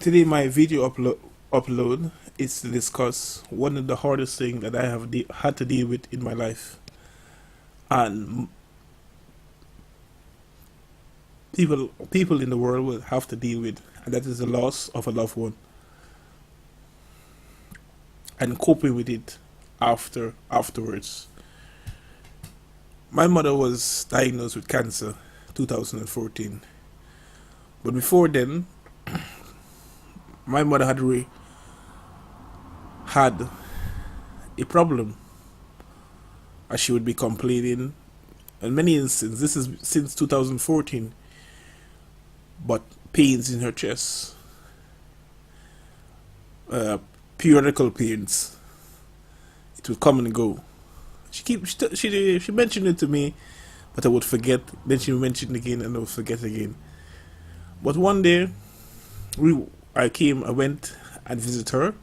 Today, my video upload is to discuss one of the hardest things that I have had to deal with in my life, and people in the world will have to deal with, and that is the loss of a loved one and coping with it afterwards. My mother was diagnosed with cancer 2014, but before then, my mother had a problem, as she would be complaining in many instances. This is since 2014, but pains in her chest, uh, periodical pains. It would come and go. She mentioned it to me, but I would forget. Then she mentioned it again, and I would forget again. But one day, I went and visited her,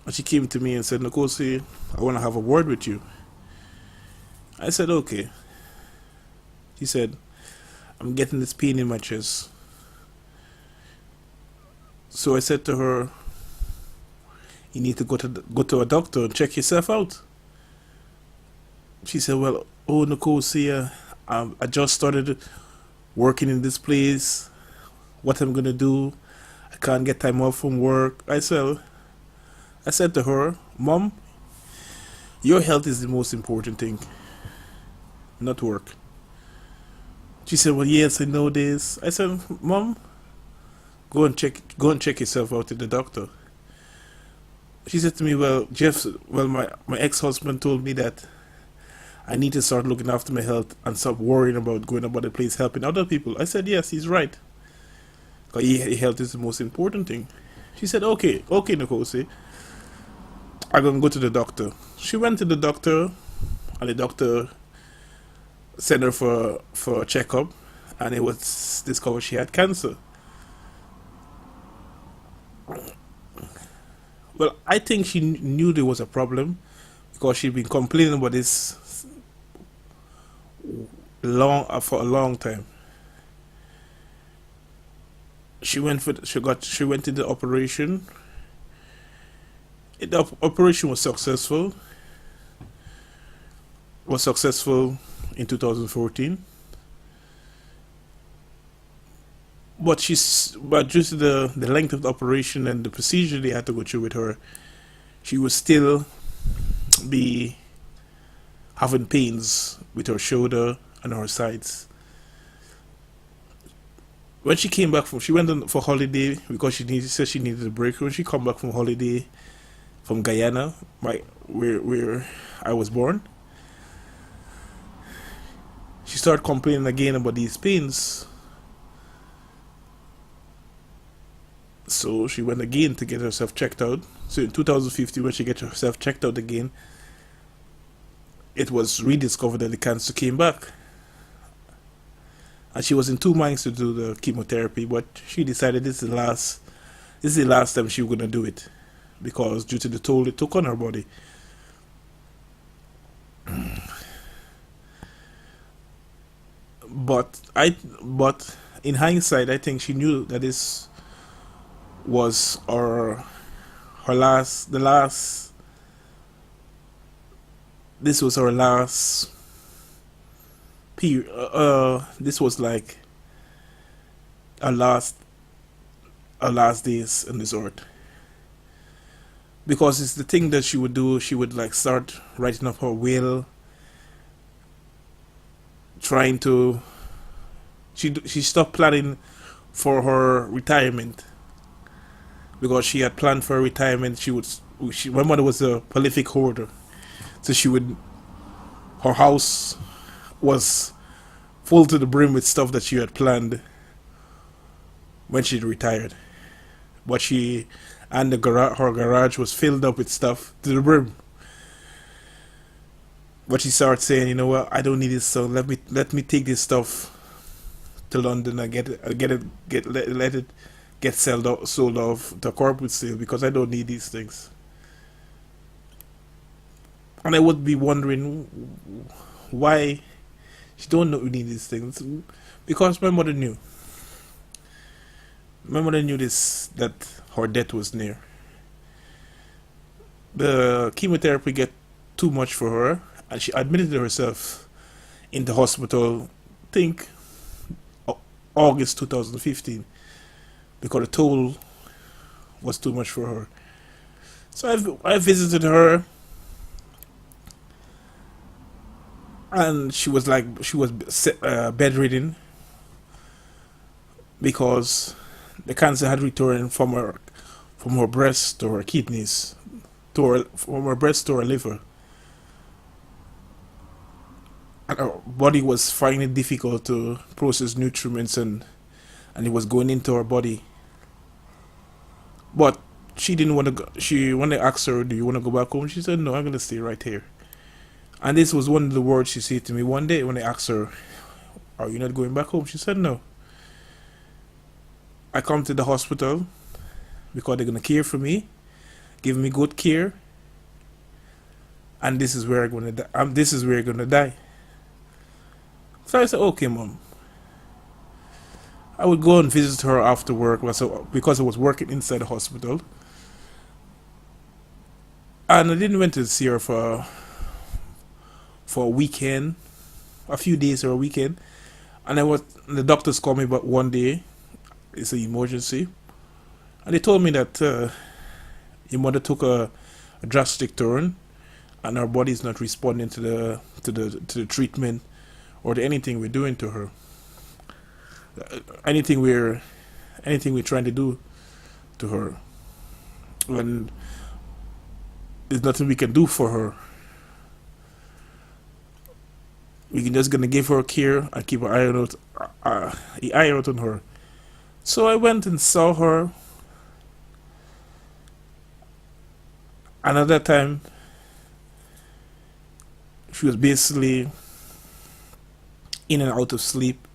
and she came to me and said, "Nkosi, I want to have a word with you." I said, "Okay." She said, "I'm getting this pain in my chest." So I said to her, "You need to go to a doctor and check yourself out." She said, "Well, oh, Nkosi, I just started working in this place. What I'm gonna do? I can't get time off from work." I said to her, "Mom, your health is the most important thing, not work." She said, "Well, yes, I know this." I said, "Mom, go and check yourself out at the doctor." She said to me, "Well, my ex-husband told me that I need to start looking after my health and stop worrying about going about the place helping other people." I said, "Yes, he's right. 'Cause health is the most important thing." She said, okay, Nkosi, I'm gonna go to the doctor." She went to the doctor, and the doctor sent her for a checkup, and it was discovered she had cancer. Well, I think she knew there was a problem because she'd been complaining about this for a long time. She went into operation. The operation was successful. Was successful in 2014. But due to the length of the operation and the procedure they had to go through with her, she would still be having pains with her shoulder and her sides. When she came back she went on for holiday because said she needed a break. When she come back from holiday from Guyana, where I was born, she started complaining again about these pains. So she went again to get herself checked out. So in 2015, when she got herself checked out again, it was rediscovered that the cancer came back. And she was in two minds to do the chemotherapy, but she decided this is the last time she was gonna do it, because due to the toll it took on her body. But in hindsight, I think she knew that this was her last the last this was her last period. This was like her last days on this earth, because it's the thing that she would do. She would like start writing up her will, trying to she stopped planning for her retirement, because she had planned for her retirement. My mother was a prolific hoarder, so her house was full to the brim with stuff that she had planned when she retired. But her garage was filled up with stuff to the brim. But she started saying, "You know what? I don't need this stuff. Let me take this stuff to London and let it get sold off to corporate sale, because I don't need these things." And I would be wondering why she don't know we need these things, because my mother knew My mother knew this that her death was near. The chemotherapy get too much for her, and she admitted herself in the hospital. I think August 2015, because the toll was too much for her. So I visited her, and she was bedridden because the cancer had returned from her breast to her kidneys, from her breast to her liver, and her body was finding it difficult to process nutrients, and it was going into her body. But she didn't want to go. She when they asked her, "Do you want to go back home?" She said, "No, I'm gonna stay right here." And this was one of the words she said to me one day when I asked her, "Are you not going back home?" She said, "No. I come to the hospital because they're gonna care for me, give me good care, and this is where I'm gonna die. This is where I'm gonna die." So I said, "Okay, mom." I would go and visit her after work because I was working inside the hospital, and I didn't went to see her for a weekend, a few days or a weekend, and the doctors called me about one day. It's an emergency, and they told me that your mother took a drastic turn, and her body is not responding to the treatment or to anything we're doing to her. Uh, anything we're anything we're trying to do to her, when there's nothing we can do for her. We can just gonna give her care and keep an eye out on her. So I went and saw her. Another time, she was basically in and out of sleep,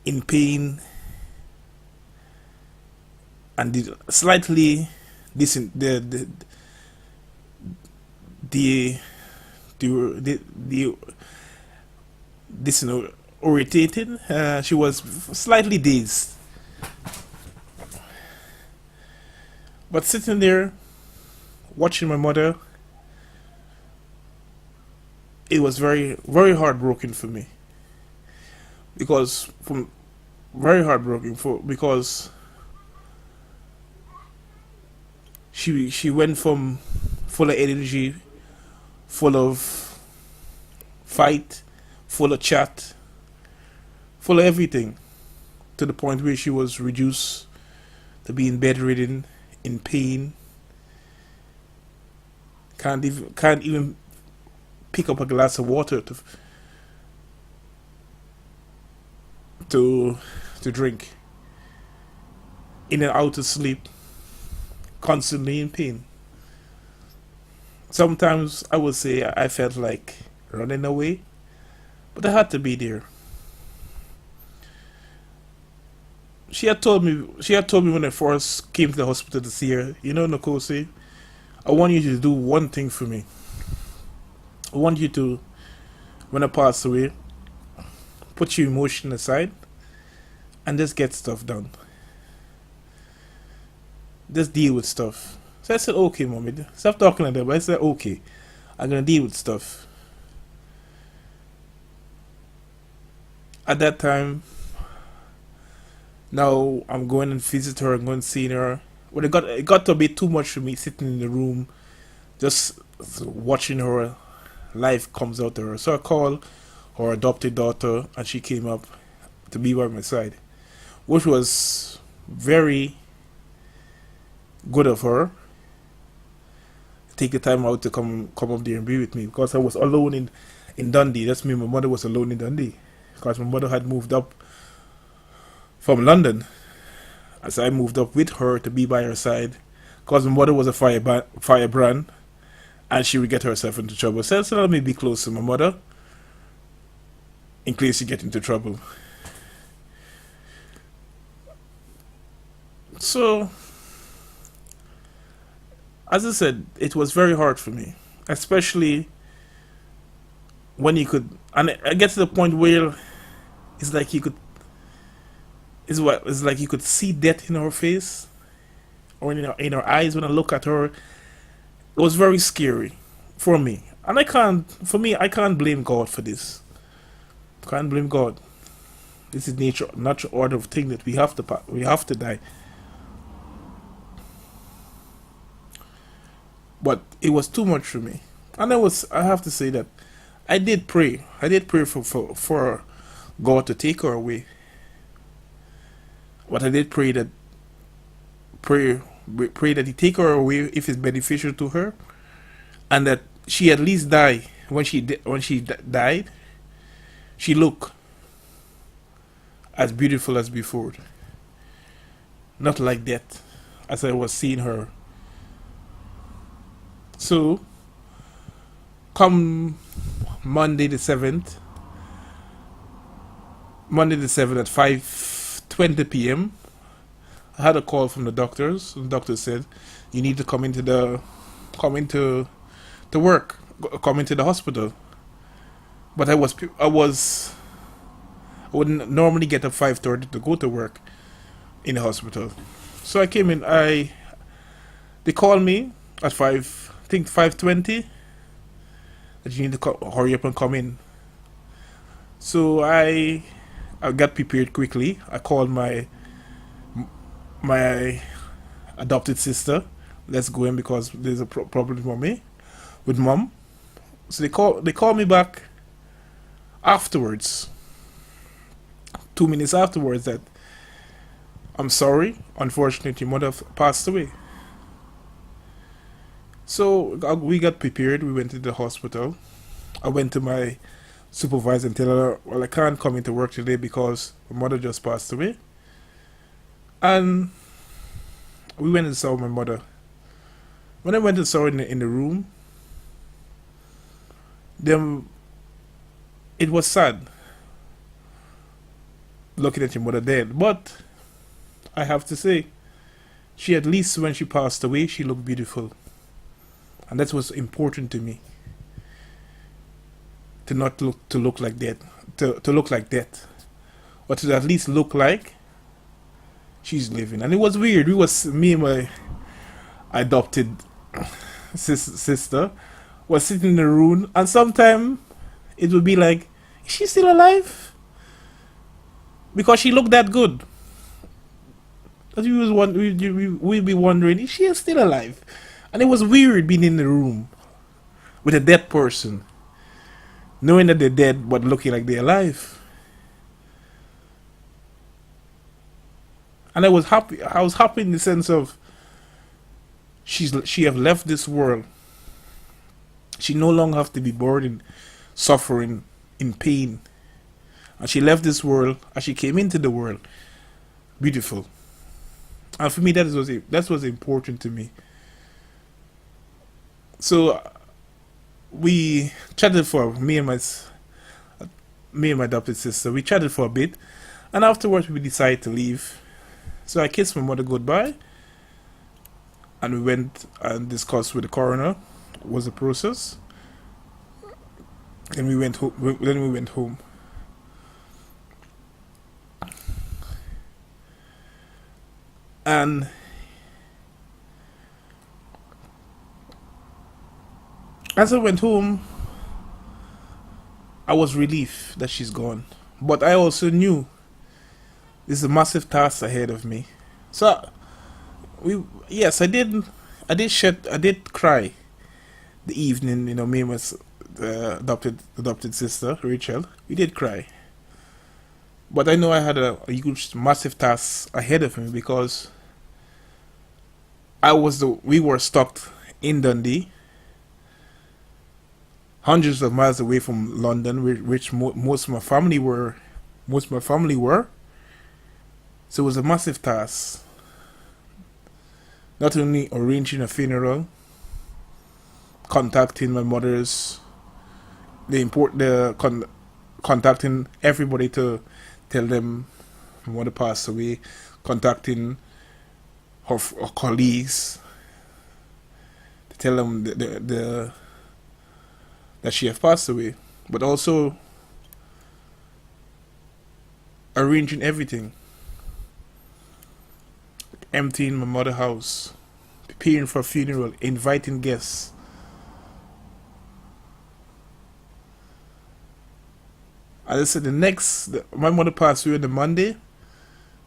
in pain, and slightly this the the this irritated. She was slightly dazed, but sitting there watching my mother, it was very heartbroken for me, because from very heartbroken for because she went from full of energy, full of fight, full of chat, full of everything, to the point where she was reduced to being bedridden, in pain, can't even pick up a glass of water to to drink, in and out of sleep, constantly in pain. Sometimes I would say I felt like running away, but I had to be there. She had told me when I first came to the hospital to see her, Nkosi, I want you to do one thing for me. I want you to, when I pass away, put your emotion aside and just get stuff done. Just deal with stuff. So I said, okay, mommy. Stop talking like that. But I said, okay, I'm gonna deal with stuff. At that time, now I'm going and visit her. I'm going to see her. When it got to be too much for me sitting in the room, just watching her life comes out to her. So I called her adopted daughter, and she came up to be by my side, which was very good of her. Take the time out to come up there and be with me, because I was alone in Dundee. That's me. My mother was alone in Dundee because my mother had moved up from London. As I moved up with her to be by her side, because my mother was a firebrand, and she would get herself into trouble. So let me be close to my mother in case she get into trouble. So, as I said, it was very hard for me, especially when you could, and I get to the point where it's like you could It's like you could see death in her face or in her eyes when I look at her. It was very scary for me. And I can't blame God for this. Can't blame God. This is nature, natural order of thing that we have to die. But it was too much for me. And I have to say that I did pray. I did pray for God to take her away. But I did pray pray that He take her away if it's beneficial to her, and that she at least die when died. She looked as beautiful as before, not like that, as I was seeing her. So come Monday the seventh, Monday the seventh at 5:20 p.m. I had a call from the doctors. The doctor said, "You need to come into to work, come into the hospital." But I wouldn't normally get up 5:30 to go to work in the hospital. So I came in. I They called me at 5:20 that you need to hurry up and come in. So I got prepared quickly. I called my adopted sister. Let's go in because there's a problem for me with mom. So they call me back afterwards, 2 minutes afterwards, that I'm sorry, unfortunately your mother passed away. So we got prepared. We went to the hospital. I went to my supervisor and tell her, well, I can't come into work today because my mother just passed away. And we went and saw my mother. When I went and saw her in the room, then it was sad looking at your mother dead. But I have to say, she at least when she passed away, she looked beautiful. And that's what's important to me. To not look like that. To look like that. Or to at least look like she's living. And it was weird. Me and my adopted sister was sitting in the room, and sometimes it would be like, is she still alive? Because she looked that good. That we'd be wondering, is she still alive? And it was weird being in the room with a dead person, knowing that they're dead but looking like they're alive. And I was happy. I was happy in the sense of she have left this world. She no longer have to be burdened, suffering, in pain. And she left this world as she came into the world. Beautiful. And for me, that was important to me. So we chatted for me and my adopted sister. We chatted for a bit, and afterwards we decided to leave. So I kissed my mother goodbye, and we went and discussed with the coroner what was the process. Then we went home. Then we went home. And as I went home, I was relieved that she's gone. But I also knew this is a massive task ahead of me. So yes, I did cry the evening. Me and my adopted sister Rachel, we did cry. But I know I had a huge, massive task ahead of me because we were stuck in Dundee, hundreds of miles away from London, which most of my family were. So it was a massive task. Not only arranging a funeral, contacting my mother's, contacting everybody to tell them my mother passed away, contacting her colleagues to tell them that she have passed away, but also arranging everything. emptying my mother's house, preparing for a funeral, inviting guests. As I said, my mother passed away on the Monday,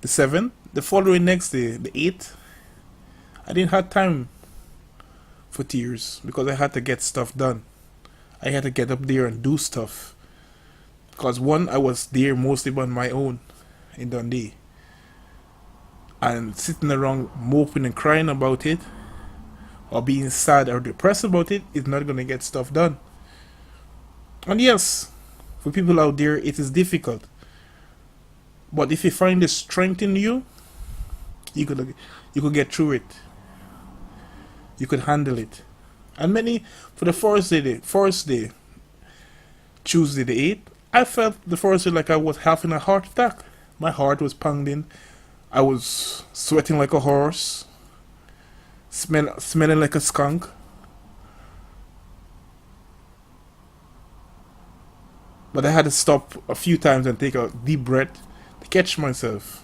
the 7th. The following next day, the 8th, I didn't have time for tears because I had to get stuff done. I had to get up there and do stuff. Because one, I was there mostly on my own in Dundee. And sitting around moping and crying about it, or being sad or depressed about it, is not going to get stuff done. And yes, for people out there, it is difficult. But if you find the strength in you, you could get through it. You could handle it. And for the first day, Tuesday the 8th, I felt the first day like I was having a heart attack. My heart was pounding. I was sweating like a horse, smelling like a skunk. But I had to stop a few times and take a deep breath to catch myself.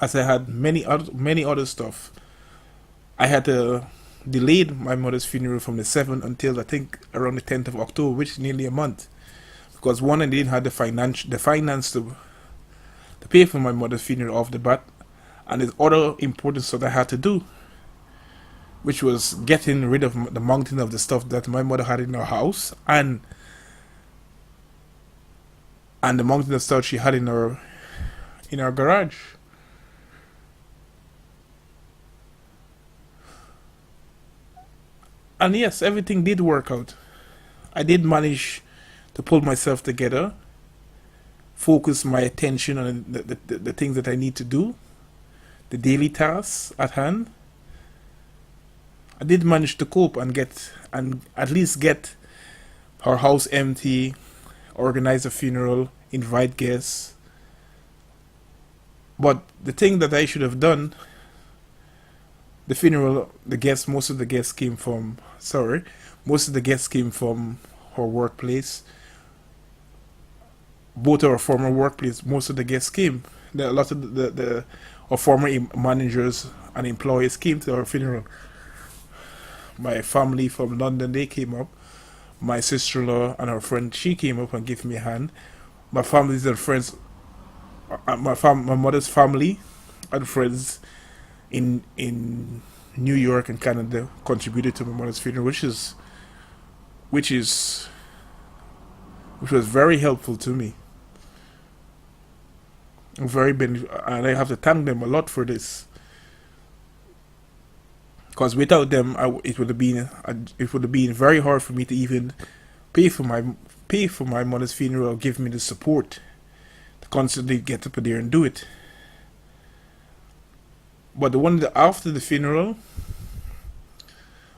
As I had many other stuff, I had to delay my mother's funeral from the 7th until I think around the 10th of October, which is nearly a month. Because one, I didn't have the finance to pay for my mother's funeral off the bat, and there's other important stuff I had to do, which was getting rid of the mountain of the stuff that my mother had in her house, and the mountain of stuff she had in her garage. And yes, everything did work out. I did manage to pull myself together, focus my attention on the things that I need to do, the daily tasks at hand. I did manage to cope and at least get her house empty, organize a funeral, invite guests. But the thing that I should have done, the funeral, most of the guests came from her workplace. Both our former workplace, most of the guests came. A lot of our former managers and employees came to our funeral. My family from London, they came up. My sister-in-law and her friend, she came up and gave me a hand. My families and friends, my mother's family and friends in New York and Canada contributed to my mother's funeral, which was very helpful to me. And I have to thank them a lot for this. Because without them, it would have been very hard for me to even pay for my mother's funeral, or give me the support to constantly get up there and do it. But after the funeral,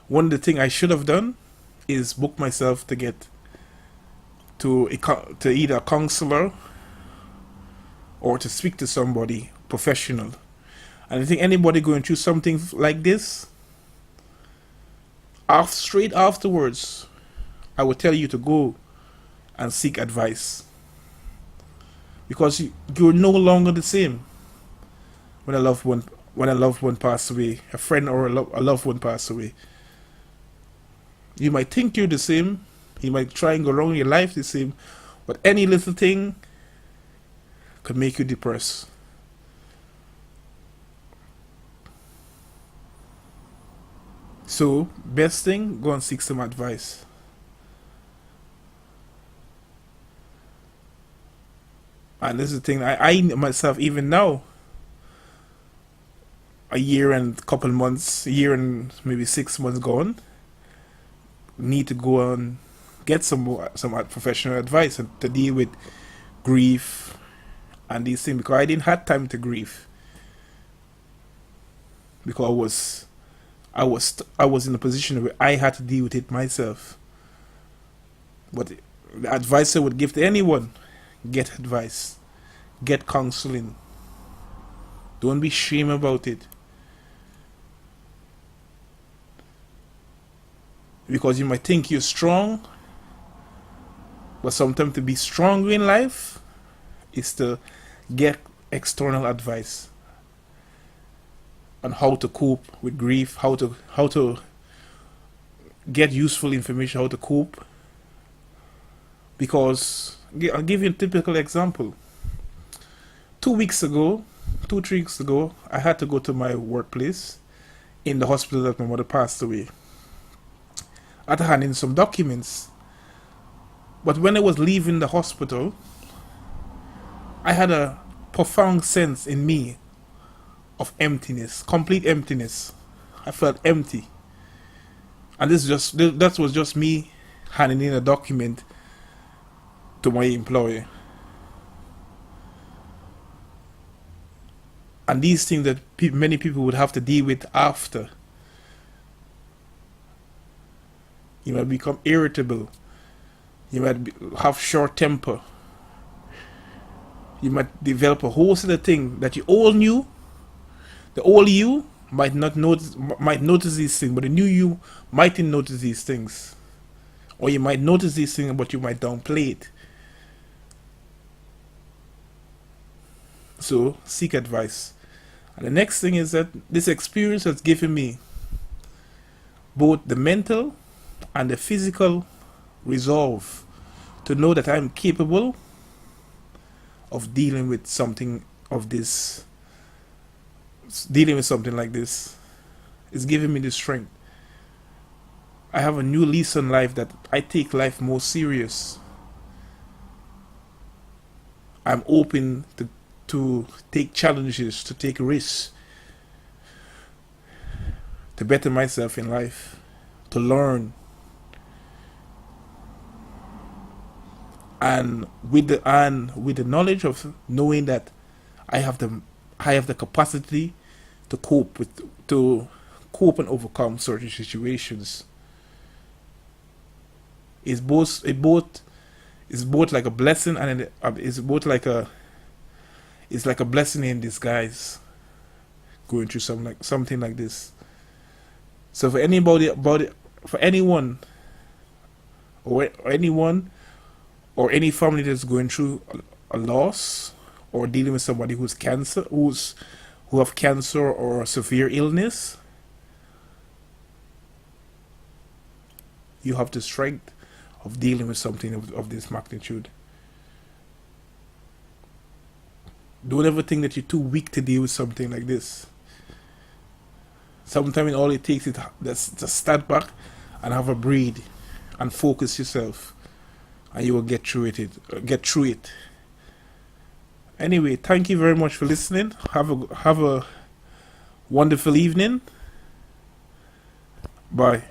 one of the things I should have done is book myself to get to either a counselor or to speak to somebody professional. And I think anybody going through something like this, straight afterwards, I would tell you to go and seek advice, because you're no longer the same when a loved one passes away, a friend or a loved one passes away. You might think you're the same, you might try and go around your life the same, but any little thing could make you depressed. So, best thing, go and seek some advice. And this is the thing, I myself, even now, a year and maybe 6 months gone, need to go and get some professional advice and to deal with grief and these things, because I didn't have time to grieve, because I was in a position where I had to deal with it myself. But the advice I would give to anyone: get advice, get counseling. Don't be ashamed about it, because you might think you're strong, But sometimes to be stronger in life is to get external advice on how to cope with grief, how to get useful information, how to cope. Because I'll give you a typical example. 2 weeks ago, 2 3 weeks ago, I had to go to my workplace in the hospital that my mother passed away. I had to hand in some documents. But when I was leaving the hospital, I had a profound sense in me of emptiness, complete emptiness. I felt empty. And that was just me handing in a document to my employer. And these things that many people would have to deal with after. You might become irritable. You might have short temper. You might develop a whole set of things that you all knew. The old you might not notice, might notice these things, but the new you mightn't notice these things. Or you might notice these things, but you might downplay it. So seek advice. And the next thing is that this experience has given me both the mental and the physical resolve to know that I'm capable of dealing with something of this, dealing with something like this. It's giving me the strength. I have a new lease on life, that I take life more serious. I'm open to take challenges, to take risks, to better myself in life, to learn. And with the knowledge of knowing that I have the capacity to cope and overcome certain situations. It's both like a blessing, and it's like a blessing in disguise, going through something like this. So for anyone or any family that's going through a loss, or dealing with somebody who have cancer or severe illness, you have the strength of dealing with something of this magnitude. Don't ever think that you're too weak to deal with something like this. Sometimes all it takes is just stand back and have a breathe and focus yourself, and you will get through it. Anyway, thank you very much for listening. Have a wonderful evening. Bye.